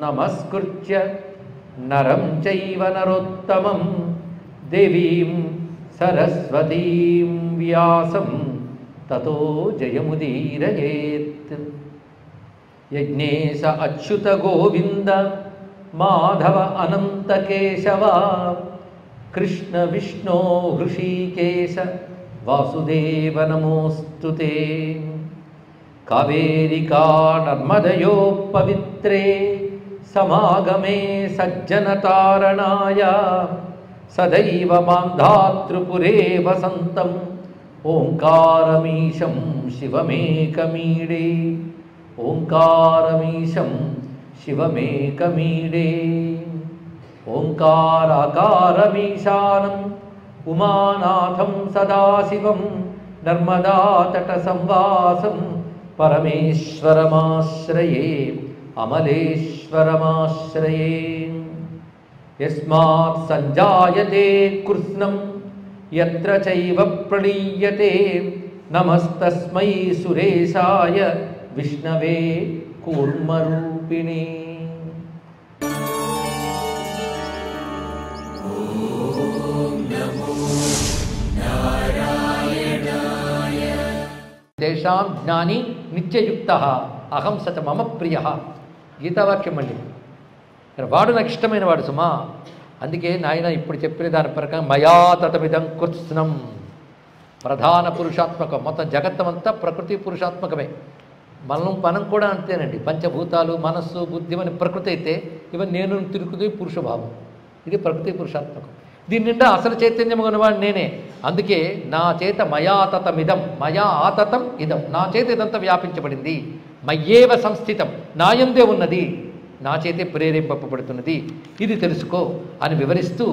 నమస్కృత్య నరం చైవ నరోత్తమం దేవీం సరస్వతీం వ్యాసం తతో జయముదీరయేత్. యజ్ఞేశ అచ్యుత గోవింద మాధవ అనంత కేశవ కృష్ణ విష్ణో హృషీకేశ వాసుదేవ నమోస్తుతే. కావేరికా నర్మదయో పవిత్రే సమాగమే సజ్జనతారణాయ సదైవ మాంధాతృపురే వసంతం ఓంకారమీశం శివమేకమీడే. ఓంకారమీశం శివమేకమీడే. ఓంకారాకారమీశానం ఉమానాథం సదాశివం నర్మదాతట సంవాసం పరమేశ్వరమాశ్రయే అమలేశ్వరమాశ్రయే. యస్మాత్ సంజాయతే కృష్ణం యత్ర చైవ ప్రళీయతే నమస్తస్మై సురేశాయ విష్ణవే కూర్మరూపిణే. తేషాం జ్ఞాని నిత్యయుక్తః అహం సచ మమ ప్రియః. గీతావాక్యం మళ్ళీ వాడు నాకు ఇష్టమైన వాడు సుమా. అందుకే నాయన ఇప్పుడు చెప్పిన దాని ప్రకారం మయా తతమిదం కృత్స్నం. ప్రధాన పురుషాత్మకం, మొత్తం జగత్తమంతా ప్రకృతి పురుషాత్మకమే. మనం కూడా అంతేనండి. పంచభూతాలు మనస్సు బుద్ధి అని ప్రకృతి అయితే ఇవన్నీ నేను తిరుగుతుంది పురుషభావం. ఇది ప్రకృతి పురుషాత్మకం. దీని నిండా అసలు చైతన్యం ఉన్నవాడు నేనే. అందుకే నా చేత మయాతతమిదం, మయా ఆతతం ఇదం, నా చేత ఇదంతా వ్యాపించబడింది. మయ్యేవ సంస్థితం, నాయందే ఉన్నది, నా చేతే ప్రేరేపింపబడుతున్నది. ఇది తెలుసుకో అని వివరిస్తూ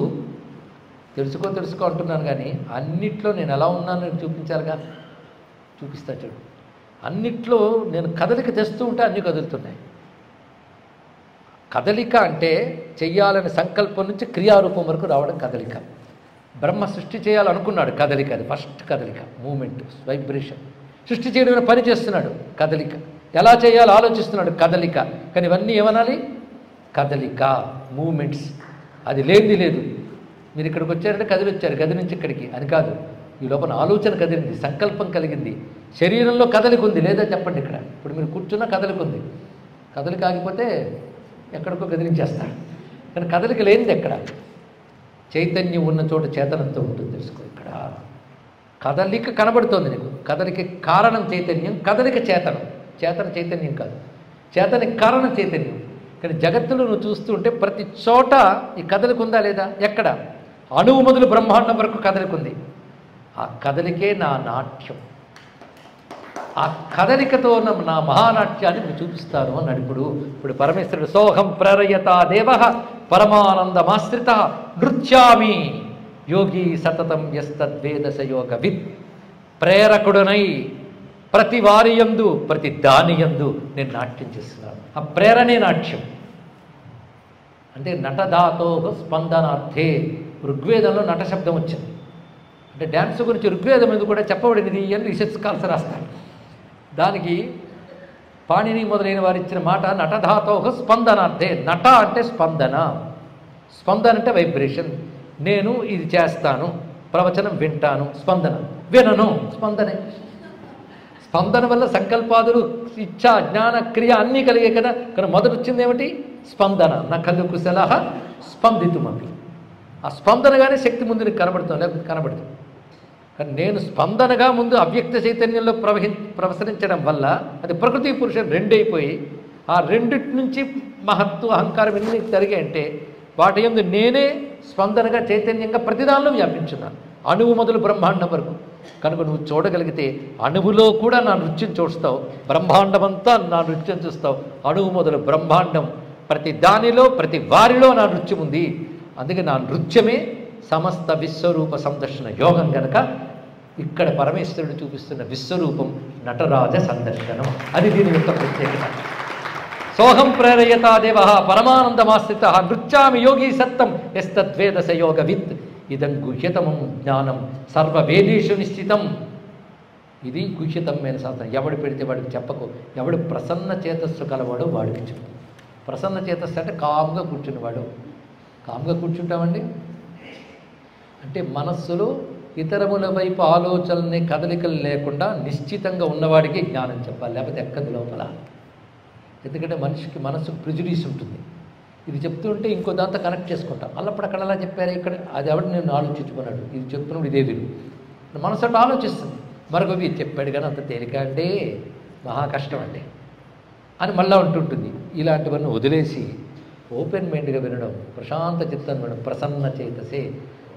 తెలుసుకో అంటున్నాను. కానీ అన్నిట్లో నేను ఎలా ఉన్నానని చూపించాలిగా. చూపిస్తా చూడు. అన్నిట్లో నేను కదలిక తెస్తూ ఉంటే అన్నీ కదులుతున్నాయి. కదలిక అంటే చెయ్యాలని సంకల్పం నుంచి క్రియారూపం వరకు రావడం కదలిక. బ్రహ్మ సృష్టి చేయాలనుకున్నాడు, కదలిక. అది ఫస్ట్ కదలిక, మూమెంట్, వైబ్రేషన్. సృష్టి చేయడం పని చేస్తున్నాడు, కదలిక. ఎలా చేయాలో ఆలోచిస్తున్నాడు, కదలిక. కానీ ఇవన్నీ ఏమనాలి? కదలిక, మూమెంట్స్. అది లేనిది లేదు. మీరు ఇక్కడికి వచ్చారంటే కదిలి వచ్చారు, గది నుంచి ఇక్కడికి అని కాదు. ఈ లోపల ఆలోచన కదిలింది, సంకల్పం కలిగింది, శరీరంలో కదలిక ఉంది. లేదా చెప్పండి. ఇక్కడ ఇప్పుడు మీరు కూర్చున్న కదలిక ఉంది. కదలిక ఆగిపోతే ఎక్కడికో కదిలించేస్తాడు. కానీ కదలిక లేనిది ఎక్కడ? చైతన్యం ఉన్న చోట చేతనంతో ఉంటుంది. తెలుసుకో. ఇక్కడ కదలిక కనబడుతోంది నీకు. కదలిక కారణం చైతన్యం, కదలిక చేతనం. చేతన చైతన్యం కాదు, చేతనికి కారణం చైతన్యం. కానీ జగత్తులో నువ్వు చూస్తూ ఉంటే ప్రతి చోట ఈ కదలిక ఉందా లేదా? ఎక్కడ? అణువు మొదలు బ్రహ్మాండం వరకు కదలిక ఉంది. ఆ కదలికే నా నాట్యం. ఆ కదలికతో నా మహానాట్యాన్ని మీరు చూపిస్తాను అన్నాడు. ఇప్పుడు పరమేశ్వరుడు సోహం ప్రేరయతా దేవ పరమానందమాశ్రిత నృత్యామి యోగి సతతం యస్తద్వేదస యోగవిత్. ప్రేరకుడునై ప్రతి వారి యందు ప్రతి దాని యందు నేను నాట్యం చేస్తున్నాను. ఆ ప్రేరణే నాట్యం. అంటే నటధాతో స్పందనార్థే. ఋగ్వేదంలో నట శబ్దం వచ్చింది. అంటే డ్యాన్స్ గురించి ఋగ్వేదం మీద కూడా చెప్పబడింది అని రీసెర్చ్ స్కాలర్స్ రాస్తారు. దానికి పాణిని మొదలైన వారు ఇచ్చిన మాట నటధాతో స్పందనార్థే. నట అంటే స్పందన, స్పందన అంటే వైబ్రేషన్. నేను ఇది చేస్తాను, ప్రవచనం వింటాను, స్పందన. వినను, స్పందనే. స్పందన వల్ల సంకల్పాదులు, ఇచ్ఛ, జ్ఞాన, క్రియ అన్నీ కలిగాయి కదా. కానీ మొదటి వచ్చింది ఏమిటి? స్పందన. నా కలు కుశలహ స్పందితుమపి. ఆ స్పందనగానే శక్తి ముందు నీకు కనబడుతుంది, లేకపోతే కనబడుతుంది. కానీ నేను స్పందనగా ముందు అవ్యక్త చైతన్యంలో ప్రవసరించడం వల్ల అది ప్రకృతి పురుషం రెండైపోయి ఆ రెండిటి నుంచి మహత్తు అహంకారం ఎన్ని జరిగాయంటే వాటి యందు నేనే స్పందనగా చైతన్యంగా ప్రతిదానిలో వ్యాపించున్నాను, అణువు మొదలు బ్రహ్మాండం వరకు. కనుక నువ్వు చూడగలిగితే అణువులో కూడా నా నృత్యం చూస్తావు, బ్రహ్మాండమంతా నా నృత్యం చూస్తావు. అణువు మొదలు బ్రహ్మాండం ప్రతి దానిలో ప్రతి వారిలో నా నృత్యం ఉంది. అందుకే నా నృత్యమే సమస్త విశ్వరూప సందర్శన యోగం. కనుక ఇక్కడ పరమేశ్వరుడు చూపిస్తున్న విశ్వరూపం నటరాజ సందర్శనం. అది దీని యొక్క ప్రత్యేకత. సోహం ప్రేరయతా దేవ పరమానందమాశ్రిత నృత్యామి యోగి సత్తం యస్తద్వేదస యోగవిత్. ఇదం గుహ్యతమం జ్ఞానం సర్వవేదేషు నిశ్చితం. ఇది గుహ్యతమైన శాస్త్రం. ఎవడు పెడితే వాడికి చెప్పకు, ఎవడు ప్రసన్న చేతస్సు కలవాడో వాడికి చెప్పు. ప్రసన్న చేతస్సు అంటే కామ్గా కూర్చునేవాడు. కామ్గా కూర్చుంటామండి అంటే మనస్సులో ఇతరముల వైపు ఆలోచనల్ని కదలికలు లేకుండా నిశ్చితంగా ఉన్నవాడికి జ్ఞానం చెప్పాలి, లేకపోతే ఎక్కదు లోపల. ఎందుకంటే మనిషికి మనస్సుకు ప్రిజుడీస్ ఉంటుంది. ఇది చెప్తుంటే ఇంకో దాంతో కనెక్ట్ చేసుకుంటాం. అల్లప్పుడు అక్కడ అలా చెప్పారు, ఇక్కడ అది ఎవడు నేను ఆలోచించుకున్నాడు, ఇది చెప్తున్నాడు ఇదే విను మనసు అంటే ఆలోచిస్తుంది. మరొకవి చెప్పాడు కానీ అంత తేలిక అంటే మహా కష్టం అంటే అని మళ్ళీ ఉంటుంటుంది. ఇలాంటివన్నీ వదిలేసి ఓపెన్ మైండ్గా వినడం, ప్రశాంత చిత్తాన్ని వినడం. ప్రసన్న చేతసే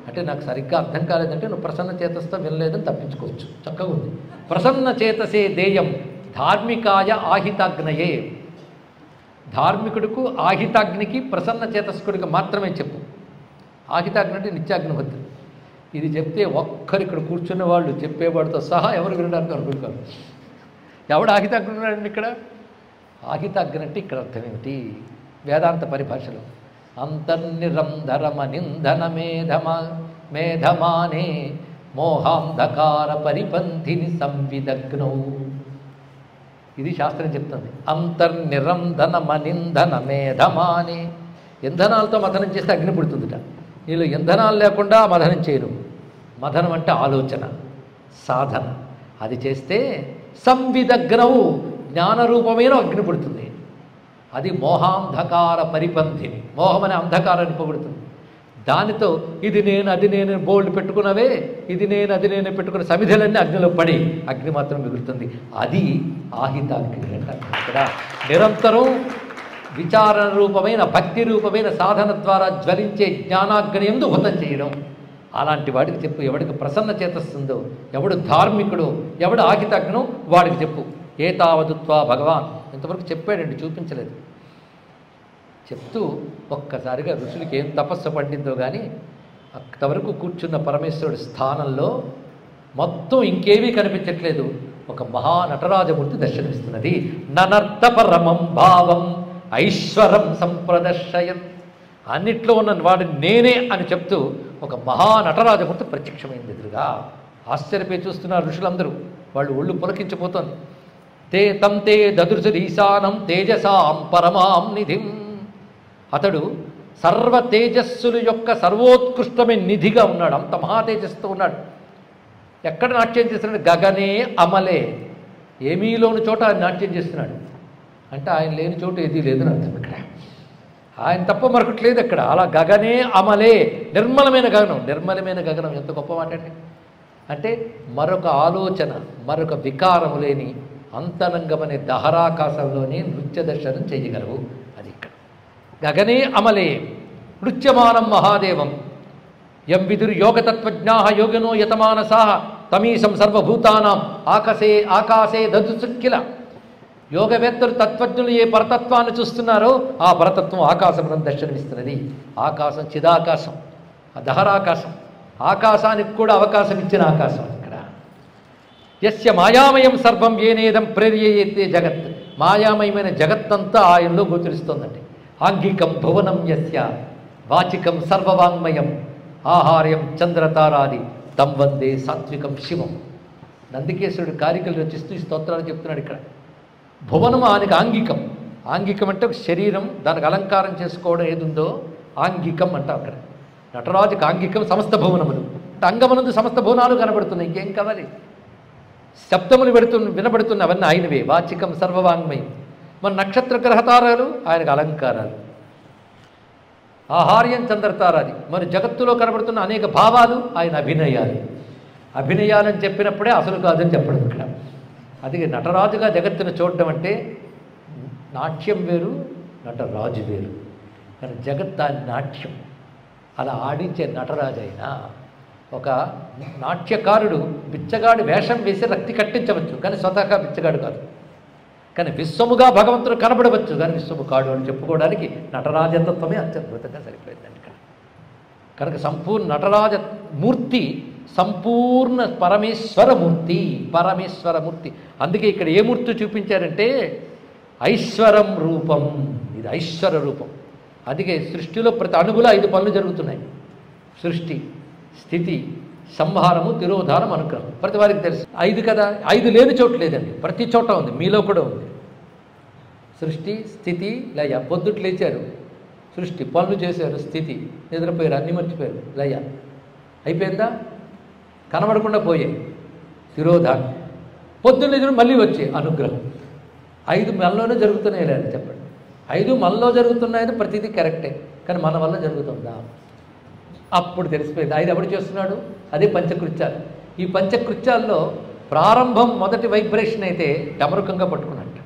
అంటే నాకు సరిగ్గా అర్థం కాలేదంటే నువ్వు ప్రసన్న చేతస్తో వినలేదని తప్పించుకోవచ్చు, చక్కగా ఉంది. ప్రసన్న చేతసే దేయం ధార్మికాయ ఆహితాగ్నయే. ధార్మికుడికి ఆహితాగ్నికి ప్రసన్న చేతస్కుడికి మాత్రమే చెప్పు. ఆహితాగ్ని అంటే నిత్యాగ్నిహోత్రి. ఇది చెప్తే ఒక్కరు ఇక్కడ కూర్చున్న వాళ్ళు చెప్పేవాడితో సహా ఎవరు వినడానికి అనుకుంటారు. ఎవడు ఆహితాగ్ని ఉన్నాడండి ఇక్కడ? ఆహితాగ్ని అంటే ఇక్కడ అర్థం ఏమిటి? వేదాంత పరిభాషలో అంతర్నిరంధరమనింధన మేధమానే మోహాంధకార పరిపంథిని సంవిదగ్నౌ. ఇది శాస్త్రం చెప్తుంది. అంతర్నిరంధనమనింధన మేధమానే. ఇంధనాలతో మథనం చేస్తే అగ్ని పుడుతుందిట. నీళ్ళు ఇంధనాలు లేకుండా మథనం చేయను. మథనం అంటే ఆలోచన, సాధన. అది చేస్తే సంవిదగ్నవు జ్ఞానరూపమైన అగ్ని పుడుతుంది. అది మోహాంధకార పరిపంథిని. మోహం అనే అంధకారాన్ని పొగుడుతుంది. దానితో ఇది నేను అది నేను బోల్డ్ పెట్టుకున్నవే, ఇది నేను అది నేను పెట్టుకున్న సమిధులన్నీ అగ్నిలో పడి అగ్ని మాత్రం మిగులుతుంది. అది ఆహితాగ్ని అంటారు. ఇక్కడ నిరంతరం విచారణ రూపమైన భక్తి రూపమైన సాధన ద్వారా జ్వలించే జ్ఞానాగ్ని యందు హుతం చేయడం. అలాంటి వాడికి చెప్పు. ఎవడికి ప్రసన్న చేతస్తుందో, ఎవడు ధార్మికుడో, ఎవడు ఆహితాగ్నో వాడికి చెప్పు. ఏతావదుత్వా భగవాన్. ఇంతవరకు చెప్పాడండి, చూపించలేదు. చెప్తూ ఒక్కసారిగా ఋషులకి ఏం తపస్సు పండిందో కానీ అంతవరకు కూర్చున్న పరమేశ్వరుడి స్థానంలో మొత్తం ఇంకేమీ కనిపించట్లేదు. ఒక మహా నటరాజమూర్తి దర్శనమిస్తున్నది. ననర్తపరమం భావం ఐశ్వరం సంప్రదర్శయన్. అన్నిట్లో ఉన్న వాడు నేనే అని చెప్తూ ఒక మహా నటరాజమూర్తి ప్రత్యక్షమైంది ఎదురుగా. ఆశ్చర్యపోయి చూస్తున్నారు ఋషులందరూ. వాళ్ళు ఒళ్ళు పులకించిపోతోంది. తే తం తే దదృశురీశానం తేజసాం పరమాం నిధిం. అతడు సర్వ తేజస్సుల యొక్క సర్వోత్కృష్టమైన నిధిగా ఉన్నాడు. అంత మహా తేజస్సుతో ఉన్నాడు. ఎక్కడ నాట్యం చేస్తున్నాడు? గగనే అమలే. ఏమీలోని చోట ఆయన నాట్యం చేస్తున్నాడు. అంటే ఆయన లేని చోటు ఏదీ లేదని అర్థం. ఇక్కడ ఆయన తప్ప మరొకటి లేదు అక్కడ. అలా గగనే అమలే, నిర్మలమైన గగనం. నిర్మలమైన గగనం ఎంత గొప్ప మాట అండి. అంటే మరొక ఆలోచన, మరొక వికారము లేని అంతరంగమనే దహరాకాశంలోనే నృత్య దర్శనం చేయగలవు. అది ఇక్కడ గగనే అమలే నృత్యమానం మహాదేవం. యం విదుర్ యోగతత్వజ్ఞా యోగినో యతమానసా తమీశం సర్వభూతానాం ఆకాశే దదుసుఖిల. యోగవేత్తలు తత్వజ్ఞులు ఏ పరతత్వాన్ని చూస్తున్నారో ఆ పరతత్వం ఆకాశం దర్శనమిస్తున్నది. ఆకాశం చిదాకాశం, దహరాకాశం. ఆకాశానికి కూడా అవకాశం ఇచ్చిన ఆకాశం. ఇక్కడ యస్య మాయామయం సర్వం ఏనేదం ప్రేర్యేతే జగత్. మాయామయమైన జగత్తంతా ఆయనలో గోచరిస్తోందండి. ఆంగికం భువనం యస్య వాచికం సర్వవాంగ్మయం ఆహార్యం చంద్రతారాది తం వందే సాత్వికం శివం. నందికేశ్వరుడు కారికలు రచిస్తూ ఈ స్తోత్రాలు చెప్తున్నాడు. ఇక్కడ భువనం ఆయనకి ఆంగికం. ఆంగికం అంటే ఒక శరీరం, దానికి అలంకారం చేసుకోవడం ఏదుందో ఆంగికం అంటాం. అక్కడ నటరాజుకి ఆంగికం సమస్త భువనములు. అంటే అంగమనందు సమస్త భువనాలు కనబడుతున్నాయి. ఇంకేం కావాలి? శబ్దములు వినబడుతున్న అవన్నీ ఆయనవే. వాచికం సర్వవాంగ్మయం. మన నక్షత్ర గ్రహతారాలు ఆయనకు అలంకారాలు. ఆహార్యం చంద్రతారాది. మరి జగత్తులో కనబడుతున్న అనేక భావాలు ఆయన అభినయాలు. అభినయాలని చెప్పినప్పుడే అసలు కాదని చెప్పడం ఇక్కడ. అది నటరాజుగా జగత్తును చూడడం అంటే నాట్యం వేరు, నటరాజు వేరు. కానీ జగత్ ఆ నాట్యం అలా ఆడించే నటరాజు అయినా ఒక నాట్యకారుడు బిచ్చగాడు వేషం వేసి రక్తి కట్టించవచ్చు, కానీ స్వతహాగా బిచ్చగాడు కాదు. కానీ విశ్వముగా భగవంతుడు కనబడవచ్చు, కానీ విశ్వము కాడు అని చెప్పుకోవడానికి నటరాజతత్వమే అత్యద్భుతంగా సరిపోయిందండి ఇక్కడ. కనుక సంపూర్ణ నటరాజమూర్తి సంపూర్ణ పరమేశ్వరమూర్తి. పరమేశ్వరమూర్తి. అందుకే ఇక్కడ ఏ మూర్తి చూపించారంటే ఐశ్వరం రూపం. ఇది ఐశ్వర రూపం. అందుకే సృష్టిలో ప్రతి అణుగులో 5 పనులు జరుగుతున్నాయి. సృష్టి, స్థితి, సంహారము, తిరోధానం, అనుగ్రహం. ప్రతి వారికి తెలుసు 5 కదా. 5 లేని చోటు లేదండి, ప్రతి చోట ఉంది. మీలో కూడా ఉంది. సృష్టి, స్థితి, లయ. పొద్దుట్లు లేచారు, సృష్టి, పనులు చేశారు, స్థితి, నిద్రపోయారు, అన్నీ మర్చిపోయారు, లయ. అయిపోయిందా? కనబడకుండా పోయాయి, తిరోధానం. పొద్దున్న ఎదురు మళ్ళీ వచ్చే అనుగ్రహం. 5 మనలోనే జరుగుతున్నాయి లేదు చెప్పండి. 5 మనలో జరుగుతున్నాయని ప్రతిదీ కరెక్టే, కానీ మన వల్ల జరుగుతుందా? అప్పుడు తెలిసిపోయింది. 5 ఎవడు చేస్తున్నాడు? అదే పంచకృత్యాలు. ఈ పంచకృత్యాల్లో ప్రారంభం మొదటి వైబ్రేషన్ అయితే డమరుకంగా పట్టుకున్నట్టు,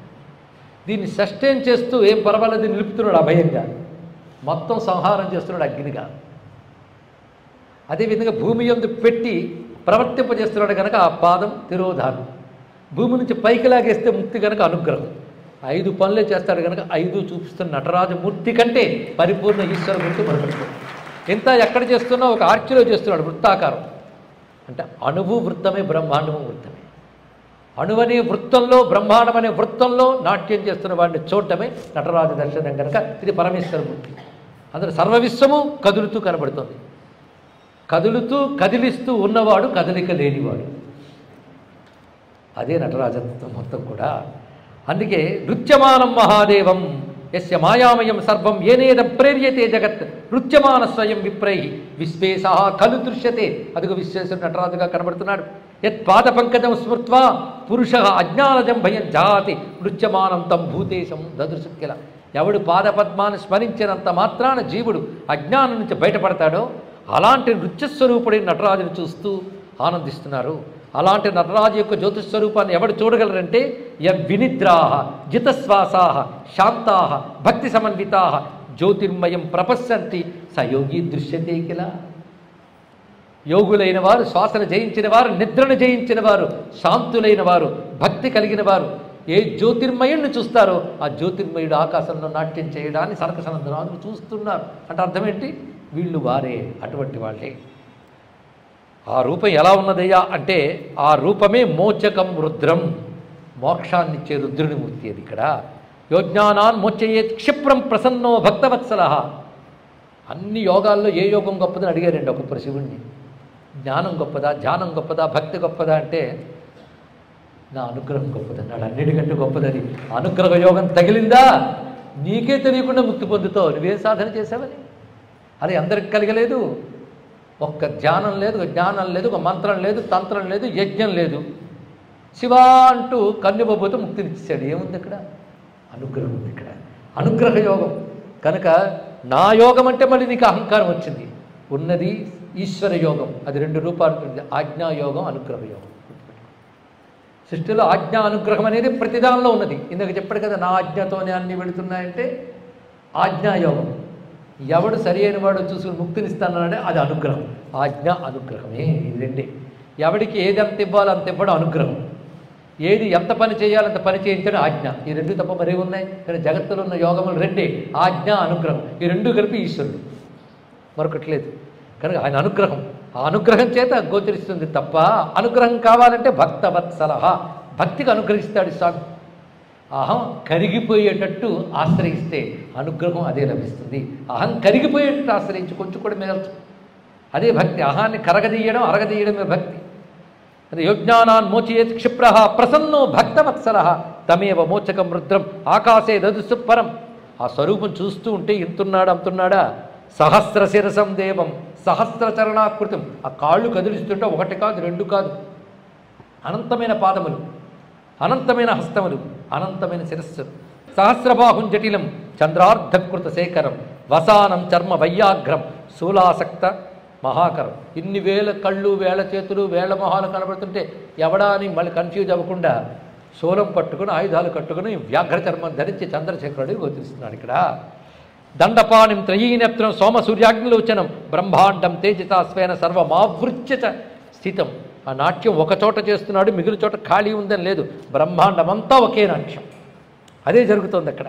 దీన్ని సస్టైన్ చేస్తూ ఏం పర్వాలేదు నిలుపుతున్నాడు అభయంగా, మొత్తం సంహారం చేస్తున్నాడు అగ్నిగా. అదేవిధంగా భూమి యందు పెట్టి ప్రవర్తింపజేస్తున్నాడు కనుక ఆ పాదం తిరోధానం. భూమి నుంచి పైకి లాగేస్తే ముక్తి కనుక అనుగ్రహం. 5 పనులే చేస్తాడు కనుక 5 చూపిస్తున్న నటరాజమూర్తి కంటే పరిపూర్ణ ఈశ్వరమూర్తి మరొకటి. ఇంత ఎక్కడ చేస్తున్నా ఒక ఆర్చిలో చేస్తున్నాడు, వృత్తాకారం. అంటే అణువు వృత్తమే, బ్రహ్మాండము వృత్తమే. అణువనే వృత్తంలో, బ్రహ్మాండం అనే వృత్తంలో నాట్యం చేస్తున్న వాడిని చూడటమే నటరాజ దర్శనం కనుక ఇది పరమేశ్వరమూర్తి. అందులో సర్వవిశ్వము కదులుతూ కనబడుతుంది. కదులుతూ కదిలిస్తూ ఉన్నవాడు కదలిక లేనివాడు. అదే నటరాజత్వం మొత్తం కూడా. అందుకే నృత్యమానం మహాదేవం యస్య మాయామయం సర్వం ఏనేద ప్రేర్యతే జగత్ నృత్యమాన స్వయం విప్రై విశ్వే సహా ఖలు దృశ్యతే. అదిగో విశ్వేశ్వరుడు నటరాజుగా కనబడుతున్నాడు. యత్ పాద పంకజం స్మృత్వా పురుష అజ్ఞానజం భయం జాతి నృత్యమానం తం భూతేశం దదృశక్కిల. ఎవడు పాదపద్మాన్ని స్మరించినంత మాత్రాన జీవుడు అజ్ఞానం నుంచి బయటపడతాడో అలాంటి నృత్యస్వరూపుడైన నటరాజును చూస్తూ ఆనందిస్తున్నారు. అలాంటి నటరాజు యొక్క జ్యోతిస్వరూపాన్ని ఎవడు చూడగలరంటే యద్వినిద్రాః జితశ్వాసాః శాంతాః భక్తి సమన్వితాః జ్యోతిర్మయం ప్రపశ్యంతి సయోగి దృశ్యతే కిల. యోగులైన వారు, శ్వాసను జయించిన వారు, నిద్రను జయించిన వారు, శాంతులైన వారు, భక్తి కలిగిన వారు ఏ జ్యోతిర్మయుడిని చూస్తారో ఆ జ్యోతిర్మయుడు ఆకాశంలో నాట్యం చేయడాన్ని సనకసనందనాలు చూస్తున్నారు. అంటే అర్థం ఏంటి? వీళ్ళు వారే, అటువంటి వాళ్ళే. ఆ రూపం ఎలా ఉన్నదయ్యా అంటే ఆ రూపమే మోచకం రుద్రం, మోక్షాన్నిచ్చే రుద్రుని మూర్తి అది. ఇక్కడ యోజ్ఞానాన్ మోచయేత్ క్షిప్రం ప్రసన్నో భక్తవత్సల. అన్ని యోగాల్లో ఏ యోగం గొప్పదని అడిగారండి ఒక్కొక్కరు శివుణ్ణి. జ్ఞానం గొప్పదా, ధ్యానం గొప్పదా, భక్తి గొప్పదా అంటే నా అనుగ్రహం గొప్పదన్నాడు. అన్నిటికంటే గొప్పదని. అనుగ్రహ యోగం తగిలిందా నీకే తెలియకుండా ముక్తి పొందుతావు. నువ్వేం సాధన చేసావని. అది అందరికి కలగలేదు. ఒక్క ధ్యానం లేదు, ఒక జ్ఞానం లేదు, ఒక మంత్రం లేదు, తంత్రం లేదు, యజ్ఞం లేదు. శివా అంటూ కన్నుబోతే ముక్తినిచ్చాడు. ఏముంది ఇక్కడ? అనుగ్రహం ఉంది ఇక్కడ. అనుగ్రహ యోగం కనుక నా యోగం అంటే మళ్ళీ నీకు అహంకారం వచ్చింది. ఉన్నది ఈశ్వర యోగం. అది 2 రూపాలు ఉంటుంది, ఆజ్ఞాయోగం, అనుగ్రహ యోగం. సృష్టిలో ఆజ్ఞా అనుగ్రహం అనేది ప్రతిదానంలో ఉన్నది. ఇందాక చెప్పాడు కదా, నా ఆజ్ఞతోనే అన్నీ వెళుతున్నాయంటే ఆజ్ఞాయోగం. ఎవడు సరి అయిన వాడు చూసుకుని ముక్తినిస్తానంటే అది అనుగ్రహం. ఆజ్ఞ అనుగ్రహమే, ఇది 2. ఎవడికి ఏది ఎంత ఇవ్వాలో అంత ఇవ్వడం అనుగ్రహం, ఏది ఎంత పని చేయాలంత పని చేయించడం ఆజ్ఞ. ఈ 2 తప్ప మరే ఉన్నాయి. కానీ జగత్తులో ఉన్న యోగములు 2, ఆజ్ఞ అనుగ్రహం. ఈ 2 కలిపి ఈశ్వరుడు, మరొకటి లేదు. కనుక ఆయన అనుగ్రహం, ఆ అనుగ్రహం చేత గోచరిస్తుంది తప్ప అనుగ్రహం కావాలంటే భక్తవత్సల, భక్తికి అనుగ్రహిస్తాడు స్వామి. అహం కరిగిపోయేటట్టు ఆశ్రయిస్తే అనుగ్రహం అదే లభిస్తుంది. అహం కరిగిపోయేటట్టు ఆశ్రయించి కొంచెం కూడా మిగల్చు, అదే భక్తి. అహాన్ని కరగదీయడం, అరగదీయడమే భక్తి. అదే యోజ్ఞానాన్ మోచయేత్ క్షిప్ర ప్రసన్నో భక్తవత్సల తమేవ మోచకం రుద్రం ఆకాశే దదుసు పరం. ఆ స్వరూపం చూస్తూ ఉంటే ఇంతున్నాడా అంతున్నాడా? సహస్ర శిరసం దేవం సహస్ర చరణాకృతం. ఆ కాళ్ళు కదిలిస్తుంటే 1 కాదు 2 కాదు, అనంతమైన పాదములు, అనంతమైన హస్తములు, అనంతమైన శిరస్సు. సహస్రబాహుం జటిలం చంద్రార్ధకృత శేఖరం వసానం చర్మ వయ్యాఘ్రం శూలాసక్త మహాకరం. ఇన్ని వేల కళ్ళు, వేల చేతులు, వేల మొహాలు కనబడుతుంటే ఎవడా అని మళ్ళీ కన్ఫ్యూజ్ అవ్వకుండా శూలం పట్టుకుని, ఆయుధాలు కట్టుకుని, వ్యాఘ్ర చర్మం ధరించి చంద్రశేఖరుడు గోచరిస్తున్నాడు. ఇక్కడ దండపాణిం త్రయీనేత్రం సోమ సూర్యాగ్నిలోచనం బ్రహ్మాండం తేజసాస్వేన సర్వమావృత్య స్థితం. ఆ నాట్యం ఒక చోట చేస్తున్నాడు, మిగిలిన చోట ఖాళీ ఉందని లేదు. బ్రహ్మాండమంతా ఒకే నాట్యం, అదే జరుగుతుంది అక్కడ.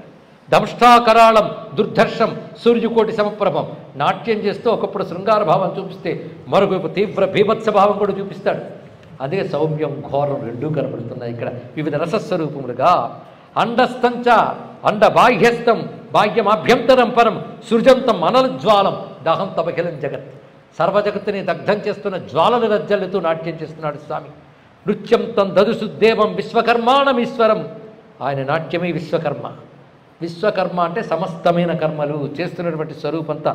దంష్టాకరాళం దుర్ధర్షం సూర్యకోటి సమప్రభం. నాట్యం చేస్తూ ఒకప్పుడు శృంగార భావం చూపిస్తే మరొక తీవ్ర బీభత్స భావం కూడా చూపిస్తాడు. అదే సౌమ్యం ఘోరం 2 కనబడుతున్నాయి ఇక్కడ వివిధ రసస్వరూపములుగా. అండస్థంచ అండ బాహ్యస్థం బాహ్యమాభ్యంతరం పరం సృజంతం అనలజ్వాలం దహం తపఖిలం జగత్. సర్వజగత్తుని దగ్ధం చేస్తున్న జ్వాలలు రజ్జలుతూ నాట్యం చేస్తున్నాడు స్వామి. నృత్యం తం దదుసు దేవం విశ్వకర్మాణమీశ్వరం. ఆయన నాట్యమే విశ్వకర్మ. విశ్వకర్మ అంటే సమస్తమైన కర్మలు చేస్తున్నటువంటి స్వరూపంతా.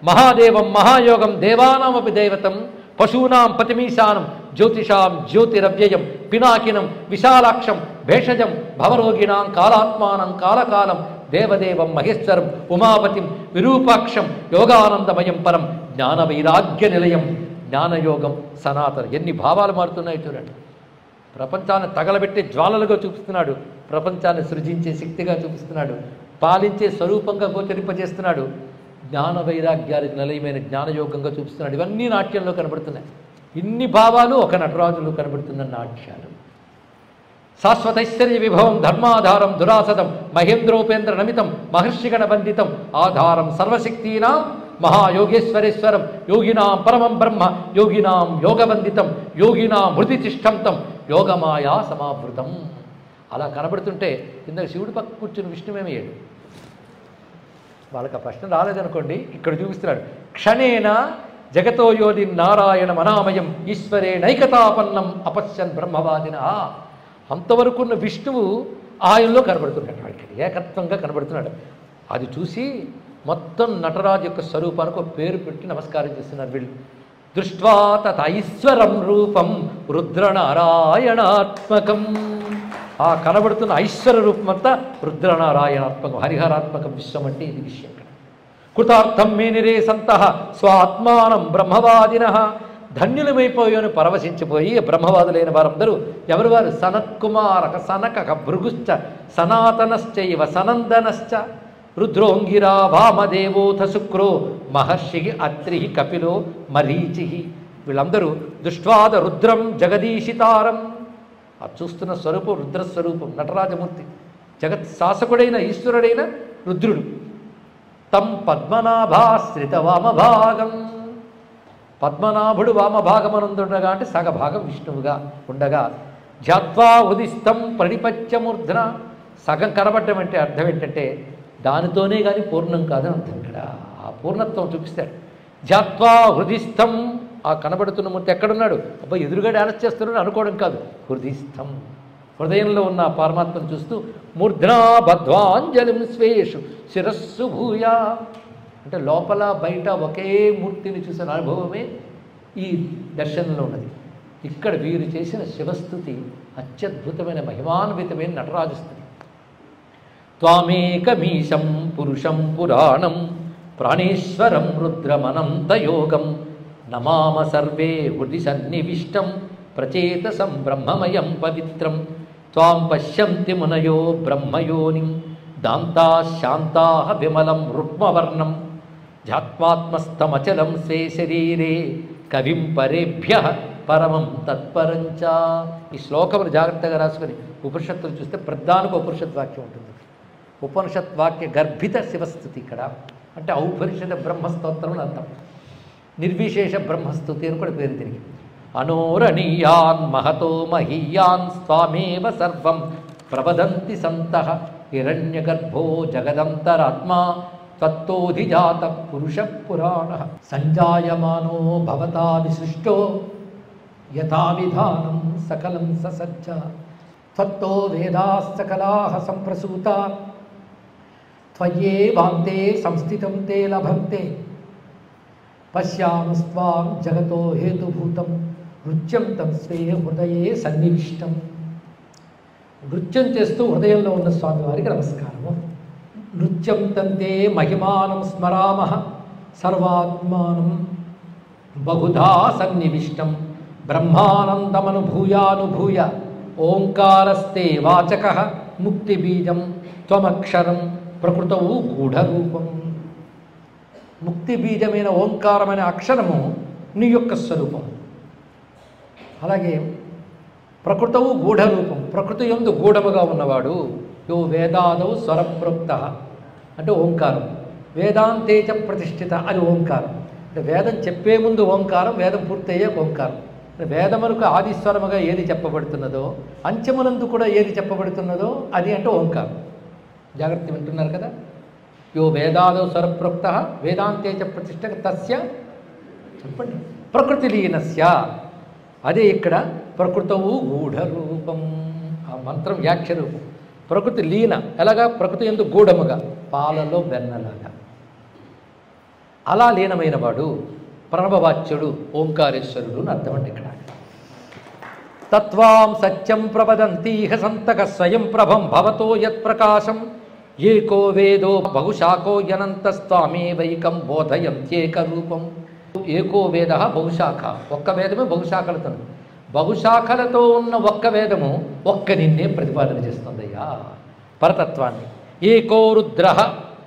మహాదేవం మహాయోగం దేవానామపి దైవతం పశూనాం పతిమీశానం జ్యోతిషాం జ్యోతిరవ్యయం పినాకినం విశాలాక్షం భేషజం భవరోగిణాం కాలాత్మానం కాలకాలం దేవదేవం మహేశ్వరం ఉమాపతిం విరూపాక్షం యోగానందమయం పరం జ్ఞాన వైరాగ్య నిలయం జ్ఞానయోగం సనాతనం. ఎన్ని భావాలు మారుతున్నాయి చూడండి. ప్రపంచాన్ని తగలబెట్టే జ్వాలలుగా చూపిస్తున్నాడు, ప్రపంచాన్ని సృజించే శక్తిగా చూపిస్తున్నాడు, పాలించే స్వరూపంగా గోచరింపజేస్తున్నాడు, జ్ఞాన వైరాగ్యాలకు నిలయమైన జ్ఞానయోగంగా చూపిస్తున్నాడు. ఇవన్నీ నాట్యంలో కనబడుతున్నాయి. ఇన్ని భావాలు ఒక నటరాజులో కనబడుతున్న నాట్యాలు. శాశ్వతైశ్వర్య విభవం ధర్మాధారం దురాసదం మహేంద్రోపేంద్ర నమితం మహర్షిగణ వందితం ఆధారం సర్వశక్తీనాం మహాయోగేశ్వరేశ్వరం యోగినాం పరమం బ్రహ్మ యోగినాం యోగవందితం యోగినాం హృది తిష్టంతం యోగమాయా సమావృతం. అలా కనబడుతుంటే ఇందాక శివుడి పక్క కూర్చుని విష్ణువేమయ్యాడు. వాళ్ళకి ఆ ప్రశ్న రాలేదనుకోండి, ఇక్కడ చూపిస్తున్నాడు. క్షణేన జగతో యోధి నారాయణ మనామయం ఈశ్వరే నైకతాపన్నం అపశ్యన్ బ్రహ్మవాదిన. అంతవరకున్న విష్ణువు ఆయనలో కనబడుతున్నాడు, వాడికి ఏకత్వంగా కనబడుతున్నాడు. అది చూసి మొత్తం నటరాజు యొక్క స్వరూపానికి ఒక పేరు పెట్టి నమస్కారం చేస్తున్నారు వీళ్ళు. దృష్ట్వా తైశ్వరం రూపం రుద్రనారాయణాత్మకం. ఆ కనబడుతున్న ఐశ్వర రూపమంతా రుద్రనారాయణాత్మకం, హరిహరాత్మకం. విశ్వం అంటే ఇది విషయం. కృతార్థం మే నిరే సంతః స్వాత్మానం బ్రహ్మవాదిన. ధన్యులమైపోయాను పరవశించిపోయి బ్రహ్మవాదులైన వారందరూ ఎవరు వారు? సనత్కుమారక సనక భృగుశ్చ సనాతనశ్చైవ సనందనశ్చ రుద్రోంగిరా వామదేవోథ శుక్రో మహర్షి అత్రి కపిలో మరీచి. వీళ్ళందరూ దృష్ట్వాద రుద్రం జగదీశితారం. ఆ చూస్తున్న స్వరూపం రుద్రస్వరూపం నటరాజమూర్తి, జగత్ శాసకుడైన ఈశ్వరుడైన రుద్రుడు. తం పద్మనాభాశ్రిత వామభాగం. పద్మనాభుడు వామభాగమనందుండగా అంటే సగభాగం విష్ణువుగా ఉండగా ధ్యాత్వా ఉదిస్తం ప్రణిపత్యమూర్ధన. సగం కనబడ్డం అంటే అర్థం ఏంటంటే దానితోనే కానీ పూర్ణం కాదని అర్థం. ఇక్కడ ఆ పూర్ణత్వం చూపిస్తాడు. ధ్యాత్వా హృదిస్థం. ఆ కనబడుతున్న మూర్తి ఎక్కడున్నాడు? అబ్బా ఎదురుగా డాన్స్ చేస్తున్నాడు అనుకోవడం కాదు, హృదిస్థం హృదయంలో ఉన్న పరమాత్మను చూస్తూ మూర్ధ్నా బద్ధ్వాంజలిం స్వేషు శిరస్సు భూయా. అంటే లోపల బయట ఒకే మూర్తిని చూసిన అనుభవమే ఈ దర్శనంలో ఉన్నది. ఇక్కడ వీరు చేసిన శివస్థుతి అత్యద్భుతమైన మహిమాన్వితమైన నటరాజు స్థుతి. త్వామేకమీశం పురుషం పురాణం ప్రాణేశ్వరం రుద్రమనంతయోగం నమామ సర్వే హృది సన్నివిష్టం ప్రచేతసం బ్రహ్మమయం పవిత్రం. త్వాం పశ్యంతి మునయో బ్రహ్మయోనిం దాంతా శాంతా విమలం రుక్మవర్ణం ధ్యాత్మాత్మస్థమచలం స్వే శరీరే కవిం పరేభ్య పరమం తత్పరంచ. ఈ శ్లోకమును జాగ్రత్తగా రాసుకొని ఉపనిషత్తులు చూస్తే ప్రధానికి ఉపనిషత్ వాక్యం ఉంటుంది. ఉపనిషత్ వాక్య గర్భిత శివస్థుతి ఇక్కడ. అంటే ఔపనిషద బ్రహ్మస్తోత్రం అని అర్థం. నిర్విశేష బ్రహ్మస్థుతి అని కూడా పేరు తిరిగి. అనోరణీయాన్ మహతో మహీయాన్ స్వామేవ సర్వం ప్రవదంతి సంతః హిరణ్యగర్భో జగదంతరాత్మా తత్తోధిజాత పురుష పురాణ సంజాయమానో భవతా విసృష్టో యథా విధానం సకలం ససజ్జ త్వత్తో వేదాః సకలాః సంప్రసూతా త్వయ్యేవాంతే సంస్థితం తే లభంతే పశ్యామస్త్వాం జగతో హేతుభూతం నృత్యం తం స్వే హృదయే సన్నివిష్టం. నృత్యం చేస్తూ హృదయంలో ఉన్న స్వామివారికి నమస్కారము. నృత్యం తంతే మహిమానం స్మరామః సర్వాత్మానం బహుధా సన్నివిష్టం బ్రహ్మానందమనుభూయానుభూయ ఓంకారస్తే వాచకః ముక్తిబీజం త్వమక్షరం ప్రకృతౌ గూఢరూపం. ముక్తి బీజమైన ఓంకారమైన అక్షరము నీ యొక్క స్వరూపం. అలాగే ప్రకృతవు గూఢరూపం, ప్రకృతి యందు గూఢముగా ఉన్నవాడు. యో వేదాదౌ స్వరప్రోక్త అంటే ఓంకారం, వేదాంతేచ ప్రతిష్ఠిత అది ఓంకారం. అంటే వేదం చెప్పే ముందు ఓంకారం, వేదం పూర్తయ్యాక ఓంకారం. వేదమునకు ఆదిస్వరముగా ఏది చెప్పబడుతున్నదో అంచెమునందు కూడా ఏది చెప్పబడుతున్నదో అది అంటే ఓంకారం. జాగ్రత్త వింటున్నారు కదా. యో వేదాదౌ స్వరప్రోక్త వేదాంతేచ ప్రతిష్ఠ తస్య చెప్పండి ప్రకృతిలీనస్య. అదే ఇక్కడ ప్రకృతవు గూఢరూపం. ఆ మంత్రం వ్యాఖ్య రూపం. ప్రకృతి లీన, ఎలాగా? ప్రకృతి యందు గూఢముగా, పాలలో వెన్నలాగా. అలా లీనమైన వాడు ప్రణవవాచ్యుడు, ఓంకారేశ్వరుడు అని అర్థమండి ఇక్కడ. తత్వాం సత్యం ప్రవదంతీహ సంతక స్వయం ప్రభం భవతో యత్ప్రకాశం ఏకో వేదో బహుశాఖో యనంతస్వామేవైకం బోధయంత్యేక రూపం. ఏకో వేద బహుశాఖ, ఒక్క వేదమే బహుశాఖలతో, బహుశాఖలతో ఉన్న ఒక్క వేదము ఒక్క నిన్నే ప్రతిపాదన చేస్తుందయ్యా పరతత్వాన్ని. ఏకో రుద్ర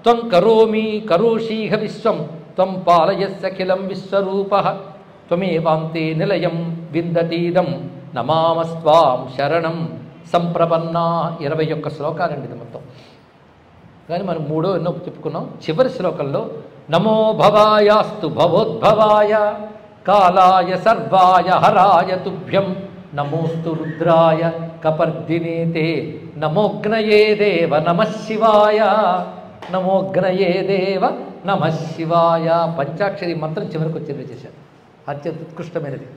త్వం కరోమి కరోషీహ విశ్వం త్వం పాలయస్సఖిలం విశ్వరూప త్వమేవాంతే నిలయం విందతీదం నమామస్వాం శరణం సంప్రపన్నా. 21 శ్లోకాలండి ఇది మొత్తం. కానీ మనం మూడో ఎన్నో చెప్పుకున్నాం. చివరి శ్లోకంలో నమో భవాయాస్తు భవోద్భవాయ కాలాయ సర్వాయ హరాయ తుభ్యం నమోస్తు రుద్రాయ కపర్దినే తే నమోగ్నయే దేవ నమః శివాయ. నమోగ్నయే దేవ నమః శివాయ. పంచాక్షరి మంత్రం చివరికి వచ్చేది చేశారు. అత్యంత ఉత్కృష్టమైనది.